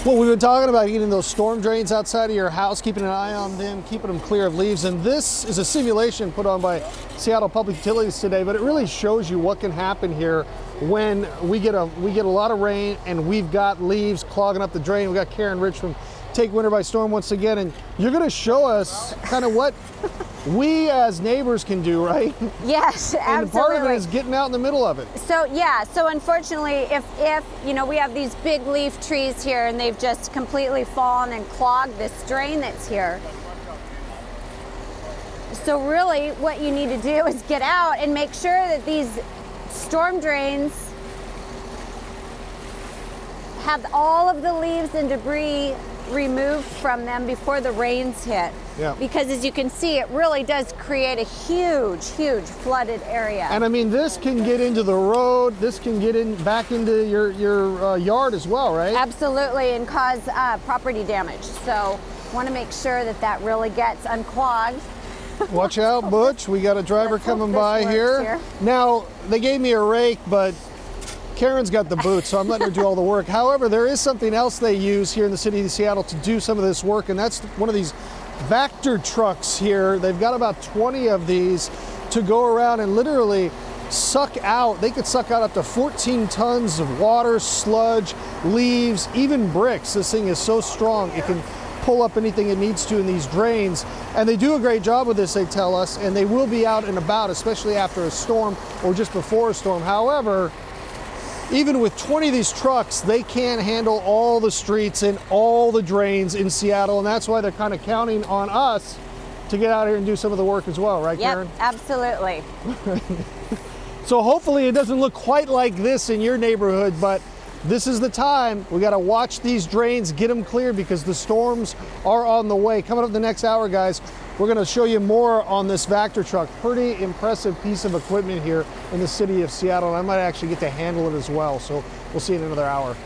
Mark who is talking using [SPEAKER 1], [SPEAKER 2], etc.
[SPEAKER 1] Well, we've been talking about getting those storm drains outside of your house, keeping an eye on them, keeping them clear of leaves. And this is a simulation put on by Seattle Public Utilities today, but it really shows you what can happen here when we get a lot of rain and we've got leaves clogging up the drain. We got Karen Rich from Take Winter by Storm once again, and you're going to show us kind of what we as neighbors can do, right?
[SPEAKER 2] Yes, absolutely.
[SPEAKER 1] And part of it is getting out in the middle of it.
[SPEAKER 2] So yeah, so unfortunately, if you know, we have these big leaf trees here and they've just completely fallen and clogged this drain that's here. So really what you need to do is get out and make sure that these storm drains have all of the leaves and debris removed from them before the rains hit.
[SPEAKER 1] Yeah.
[SPEAKER 2] Because as you can see, it really does create a huge, huge flooded area.
[SPEAKER 1] And I mean, this can get into the road, this can get in back into your yard as well, right?
[SPEAKER 2] Absolutely, and cause property damage. So want to make sure that that really gets unclogged.
[SPEAKER 1] Watch out, Butch. We got a driver coming by here. Now, they gave me a rake, but Karen's got the boots, so I'm letting her do all the work. However, there is something else they use here in the city of Seattle to do some of this work, and that's one of these Vactor trucks here. They've got about 20 of these to go around and literally suck out. They could suck out up to 14 tons of water, sludge, leaves, even bricks. This thing is so strong, it can pull up anything it needs to in these drains. And they do a great job with this, they tell us, and they will be out and about, especially after a storm or just before a storm. However, even with 20 of these trucks, they can't handle all the streets and all the drains in Seattle, and that's why they're kind of counting on us to get out here and do some of the work as well, right, Karen?
[SPEAKER 2] Yep, absolutely.
[SPEAKER 1] So hopefully it doesn't look quite like this in your neighborhood, but this is the time. We got to watch these drains, get them clear, because the storms are on the way. Coming up the next hour, guys, we're going to show you more on this Vactor truck. Pretty impressive piece of equipment here in the city of Seattle, and I might actually get to handle it as well. So we'll see you in another hour.